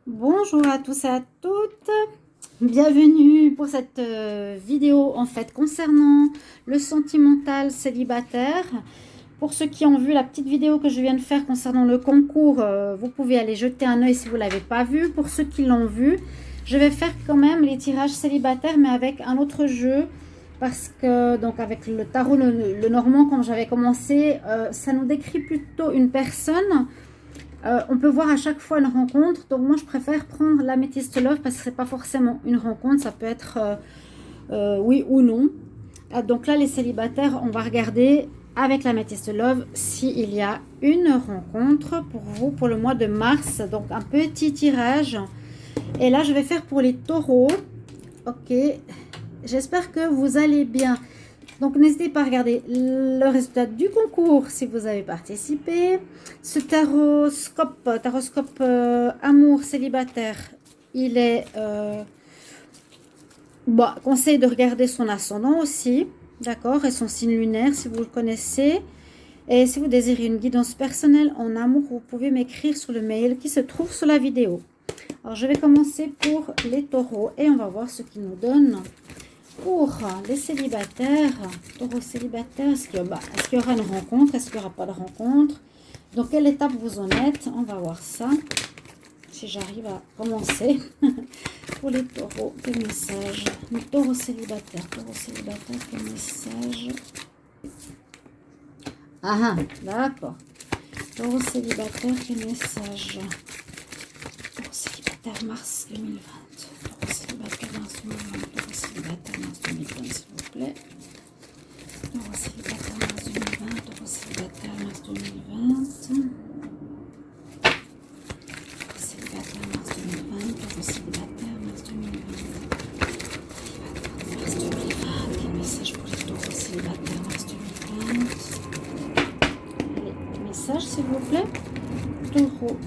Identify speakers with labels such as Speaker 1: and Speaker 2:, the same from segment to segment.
Speaker 1: Bonjour à tous et à toutes, bienvenue pour cette vidéo en fait concernant le sentimental célibataire. Pour ceux qui ont vu la petite vidéo que je viens de faire concernant le concours, vous pouvez aller jeter un œil si vous ne l'avez pas vu. Pour ceux qui l'ont vu, je vais faire quand même les tirages célibataires mais avec un autre jeu. Parce que donc avec le tarot le normand, quand j'avais commencé, ça nous décrit plutôt une personne. On peut voir à chaque fois une rencontre, donc moi je préfère prendre l'améthyste love parce que c'est pas forcément une rencontre, ça peut être oui ou non. Donc là les célibataires, on va regarder avec l'améthyste love s'il y a une rencontre pour vous pour le mois de mars. Donc un petit tirage, et là je vais faire pour les taureaux. Ok, j'espère que vous allez bien. Donc, n'hésitez pas à regarder le résultat du concours si vous avez participé. Ce taroscope amour célibataire, il est... bon, conseil de regarder son ascendant aussi, d'accord, et son signe lunaire si vous le connaissez. Et si vous désirez une guidance personnelle en amour, vous pouvez m'écrire sur le mail qui se trouve sous la vidéo. Alors, je vais commencer pour les taureaux et on va voir ce qu'ils nous donnent. Pour les célibataires, taureaux célibataires, est-ce qu'il y aura une rencontre? Est-ce qu'il n'y aura pas de rencontre? Dans quelle étape vous en êtes? On va voir ça. Si j'arrive à commencer. Pour les taureaux, quel message? Les taureaux célibataires, quel message? Ah, d'accord. Taureaux célibataires, quel message? Taureaux célibataires, mars 2020. Taureaux célibataires, mars 2020. Taureaux célibataires, mars 2020, s'il vous plaît. Taureaux célibataires, mars 2020. Taureaux célibataires, mars 2020. Taureaux célibataires, mars 2020. Taureaux célibataires, mars 2020. Mars 2020. Quel message pour les taureaux célibataires, mars 2020? Allez, message, s'il vous plaît. Taureaux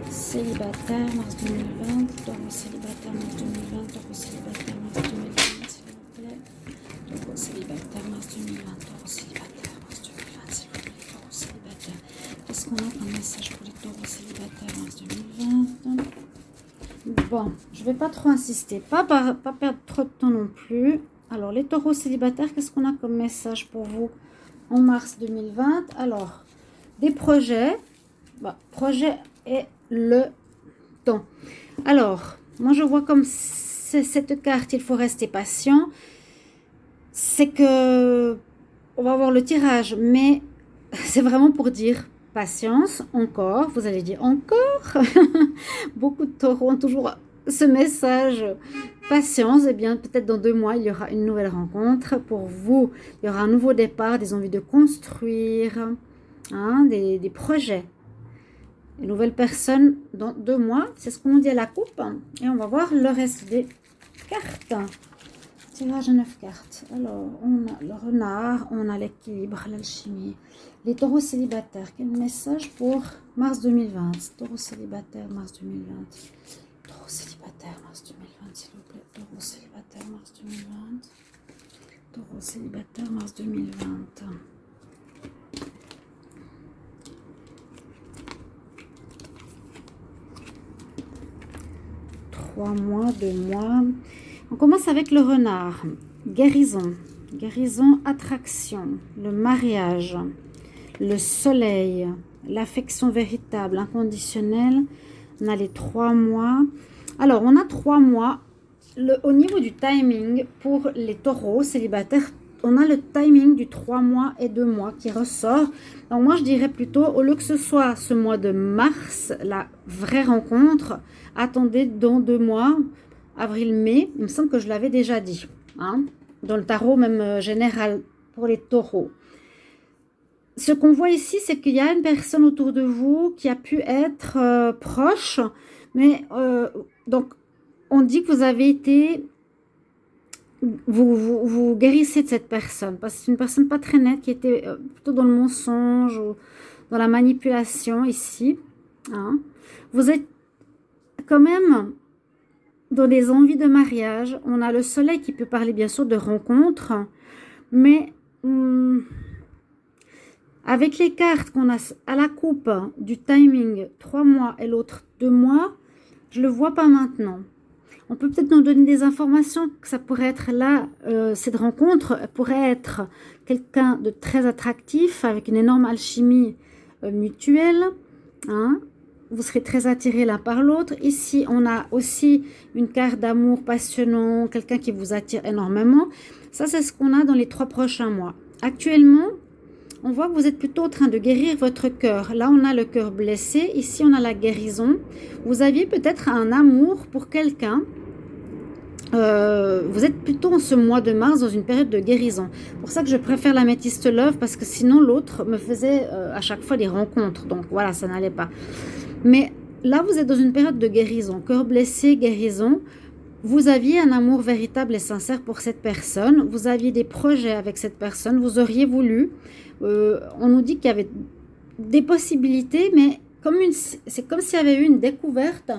Speaker 1: célibataire, mars 2020, taureau célibataire, mars 2020, taureau célibataire, mars 2020, s'il vous plaît. Taureau célibataire, mars 2020, taureau célibataire, mars 2020, s'il vous plaît. Taureau célibataire. Qu'est-ce qu'on a comme message pour les taureaux célibataires, mars 2020? Bon, je ne vais pas trop insister, pas perdre trop de temps non plus. Alors, les taureaux célibataires, qu'est-ce qu'on a comme message pour vous en mars 2020? Alors, des projets. Bah, projet et le temps. Alors, moi je vois comme cette carte, il faut rester patient. C'est que on va voir le tirage, mais c'est vraiment pour dire patience, encore. Vous allez dire encore. Beaucoup de taureaux ont toujours ce message. Patience, et bien peut-être dans 2 mois, il y aura une nouvelle rencontre pour vous. Il y aura un nouveau départ, des envies de construire, hein, des projets. Une nouvelle personne dans 2 mois, c'est ce qu'on nous dit à la coupe. Et on va voir le reste des cartes. Tirage à 9 cartes. Alors, on a le renard, on a l'équilibre, l'alchimie. Les taureaux célibataires, quel message pour mars 2020? Taureaux célibataires, mars 2020. Taureaux célibataires, mars 2020, s'il vous plaît. Taureaux célibataires, mars 2020. Taureaux célibataires, mars 2020. 3 mois, 2 mois. On commence avec le renard. Guérison. Guérison, attraction. Le mariage. Le soleil. L'affection véritable, inconditionnelle. On a les 3 mois. Alors, on a 3 mois. Au niveau du timing, pour les taureaux célibataires, on a le timing du 3 mois et 2 mois qui ressort. Donc moi, je dirais plutôt, au lieu que ce soit ce mois de mars, la vraie rencontre, attendez dans 2 mois, avril-mai. Il me semble que je l'avais déjà dit, hein, dans le tarot même général pour les taureaux. Ce qu'on voit ici, c'est qu'il y a une personne autour de vous qui a pu être proche, mais donc on dit que vous avez été... Vous guérissez de cette personne, parce que c'est une personne pas très nette qui était plutôt dans le mensonge ou dans la manipulation ici. Hein. Vous êtes quand même dans des envies de mariage. On a le soleil qui peut parler bien sûr de rencontres, mais Avec les cartes qu'on a à la coupe du timing 3 mois et l'autre 2 mois, je ne le vois pas maintenant. On peut peut-être nous donner des informations que ça pourrait être là, cette rencontre pourrait être quelqu'un de très attractif avec une énorme alchimie mutuelle. Hein. Vous serez très attirés l'un par l'autre. Ici, on a aussi une carte d'amour passionnant, quelqu'un qui vous attire énormément. Ça, c'est ce qu'on a dans les 3 prochains mois. Actuellement, on voit que vous êtes plutôt en train de guérir votre cœur. Là, on a le cœur blessé. Ici, on a la guérison. Vous aviez peut-être un amour pour quelqu'un. Vous êtes plutôt en ce mois de mars dans une période de guérison. C'est pour ça que je préfère l'améthyste love parce que sinon, l'autre me faisait à chaque fois des rencontres. Donc, voilà, ça n'allait pas. Mais là, vous êtes dans une période de guérison. Cœur blessé, guérison. Vous aviez un amour véritable et sincère pour cette personne. Vous aviez des projets avec cette personne. Vous auriez voulu. On nous dit qu'il y avait des possibilités, mais c'est comme s'il y avait eu une découverte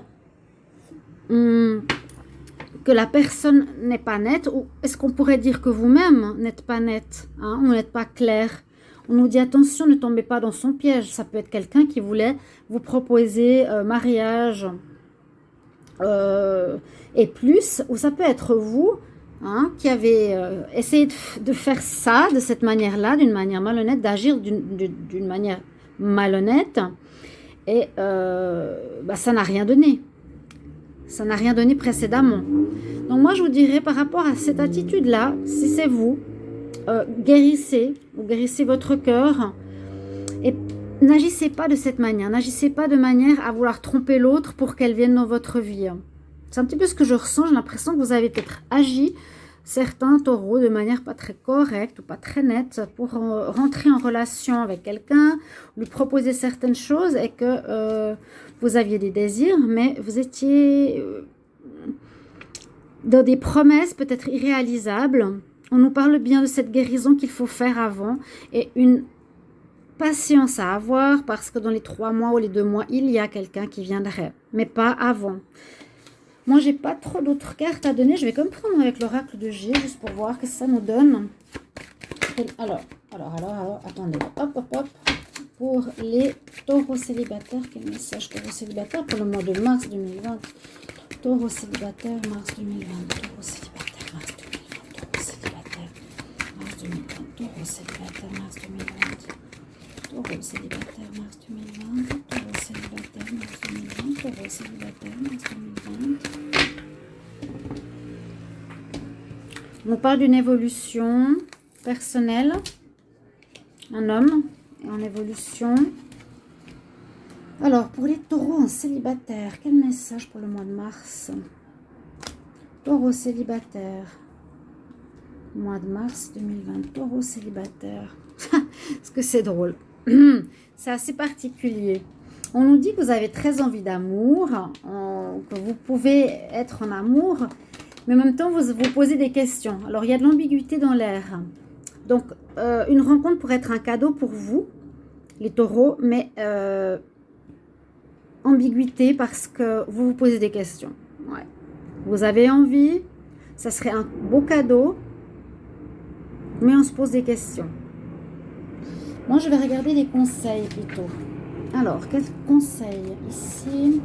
Speaker 1: que la personne n'est pas nette. Ou est-ce qu'on pourrait dire que vous-même n'êtes pas nette, hein, ou n'êtes pas clair? On nous dit attention, ne tombez pas dans son piège. Ça peut être quelqu'un qui voulait vous proposer mariage et plus, ou ça peut être vous hein, qui avez essayé de faire ça de cette manière-là, d'une manière malhonnête, d'agir d'une manière malhonnête, et ça n'a rien donné. Ça n'a rien donné précédemment. Donc moi, je vous dirais par rapport à cette attitude-là, si c'est vous, guérissez votre cœur et n'agissez pas de cette manière. N'agissez pas de manière à vouloir tromper l'autre pour qu'elle vienne dans votre vie. C'est un petit peu ce que je ressens. J'ai l'impression que vous avez peut-être agi, certains taureaux, de manière pas très correcte ou pas très nette pour rentrer en relation avec quelqu'un, lui proposer certaines choses et que vous aviez des désirs, mais vous étiez dans des promesses peut-être irréalisables. On nous parle bien de cette guérison qu'il faut faire avant et une patience à avoir parce que dans les 3 mois ou les 2 mois, il y a quelqu'un qui viendrait, mais pas avant. Moi, j'ai pas trop d'autres cartes à donner. Je vais comme prendre avec l'oracle de G juste pour voir ce que ça nous donne. Alors, attendez. Hop. Pour les taureaux célibataires, quel message taureaux célibataires pour le mois de mars 2020? Taureaux célibataires, mars 2020. Taureaux célibataires, mars 2020. Taureaux célibataires, mars 2020. Taureaux célibataires, mars 2020. Taureaux célibataires, mars 2020. Taureaux célibataires, mars 2020. Taureaux célibataires, mars 2020. On parle d'une évolution personnelle. Un homme est en évolution. Alors, pour les taureaux en célibataire, quel message pour le mois de mars? Taureau célibataire. Mois de mars 2020. Taureau célibataire. Est-ce que c'est drôle? C'est assez particulier. On nous dit que vous avez très envie d'amour, que vous pouvez être en amour, mais en même temps, vous vous posez des questions. Alors, il y a de l'ambiguïté dans l'air. Donc, une rencontre pourrait être un cadeau pour vous, les taureaux, mais ambiguïté parce que vous vous posez des questions. Ouais. Vous avez envie, ça serait un beau cadeau, mais on se pose des questions. Moi, je vais regarder les conseils plutôt. Alors, quels conseils ici?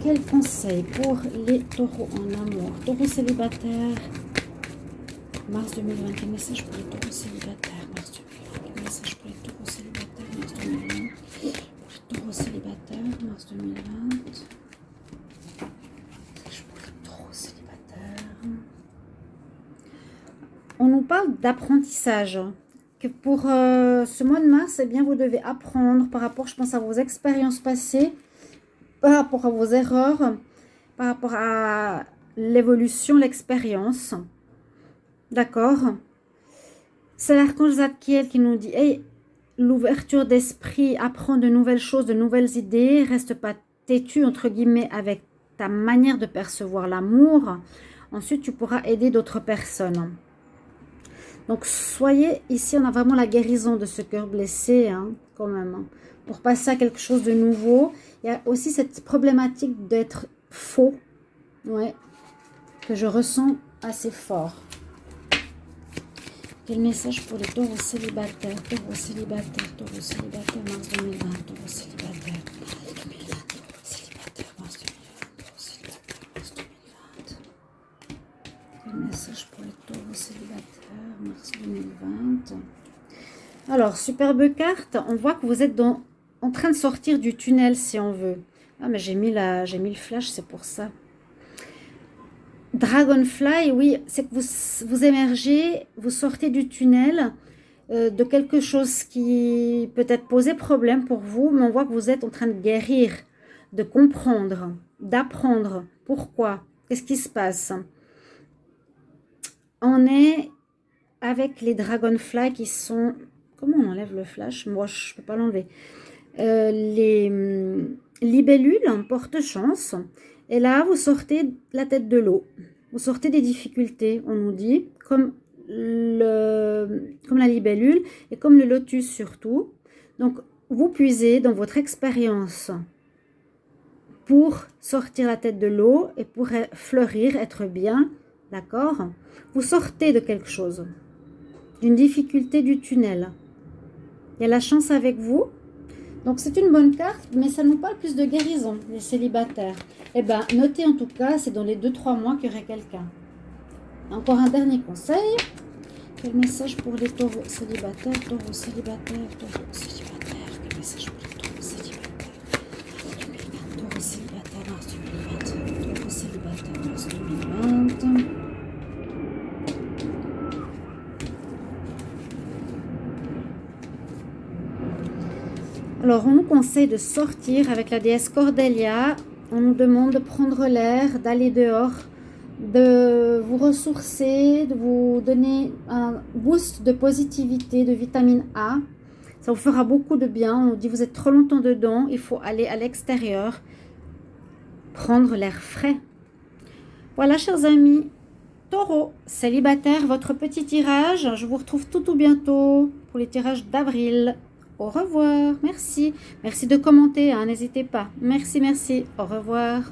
Speaker 1: Quels conseils pour les taureaux en amour? Taureaux célibataires, mars 2020. Quel message pour les taureaux célibataires, mars 2020? Quel message pour les taureaux célibataires, mars 2020? Pour les taureaux célibataires, mars 2020. Message pour les taureaux célibataires. On nous parle d'apprentissage. Que pour ce mois de mars, eh bien, vous devez apprendre par rapport, je pense, à vos expériences passées, par rapport à vos erreurs, par rapport à l'évolution, l'expérience. D'accord? C'est l'archange Zadkiel qui nous dit hey, l'ouverture d'esprit, apprends de nouvelles choses, de nouvelles idées, reste pas têtu, entre guillemets, avec ta manière de percevoir l'amour. Ensuite, tu pourras aider d'autres personnes. Donc, soyez, ici, on a vraiment la guérison de ce cœur blessé, hein, quand même, hein, pour passer à quelque chose de nouveau. Il y a aussi cette problématique d'être faux, ouais, que je ressens assez fort. Quel message pour les taureaux célibataires, taureaux célibataires, taureaux célibataires, mars 2020, taureaux célibataires, mars 2020, taureaux célibataires, mars 2020, taureaux célibataires, mars 2020. Quel message pour les taureaux célibataires, mars 2020. Alors, superbe carte, on voit que vous êtes en train de sortir du tunnel si on veut. Ah, mais j'ai mis le flash, c'est pour ça. Dragonfly, oui, c'est que vous émergez, vous sortez du tunnel de quelque chose qui peut-être posait problème pour vous, mais on voit que vous êtes en train de guérir, de comprendre, d'apprendre. Pourquoi? Qu'est-ce qui se passe? On est avec les Dragonfly qui sont... Comment on enlève le flash? Moi, je ne peux pas l'enlever. Les libellules portent chance. Et là, vous sortez la tête de l'eau. Vous sortez des difficultés, on nous dit, comme la libellule et comme le lotus surtout. Donc, vous puisez dans votre expérience pour sortir la tête de l'eau et pour fleurir, être bien, d'accord? Vous sortez de quelque chose, d'une difficulté du tunnel. Il y a la chance avec vous. Donc, c'est une bonne carte, mais ça nous parle plus de guérison, les célibataires. Eh bien, notez en tout cas, c'est dans les 2-3 mois qu'il y aurait quelqu'un. Encore un dernier conseil. Quel message pour les taureaux célibataires, taureaux célibataires, taureaux célibataires. Quel message pour les taureaux célibataires, taureaux célibataires, mars 2020, taureaux célibataires, mars 2020. Alors, on nous conseille de sortir avec la déesse Cordelia. On nous demande de prendre l'air, d'aller dehors, de vous ressourcer, de vous donner un boost de positivité, de vitamine A. Ça vous fera beaucoup de bien. On nous dit, vous êtes trop longtemps dedans, il faut aller à l'extérieur, prendre l'air frais. Voilà, chers amis. Taureau, célibataire, votre petit tirage. Je vous retrouve tout bientôt pour les tirages d'avril. Au revoir, merci. Merci de commenter, hein, n'hésitez pas. Merci, merci. Au revoir.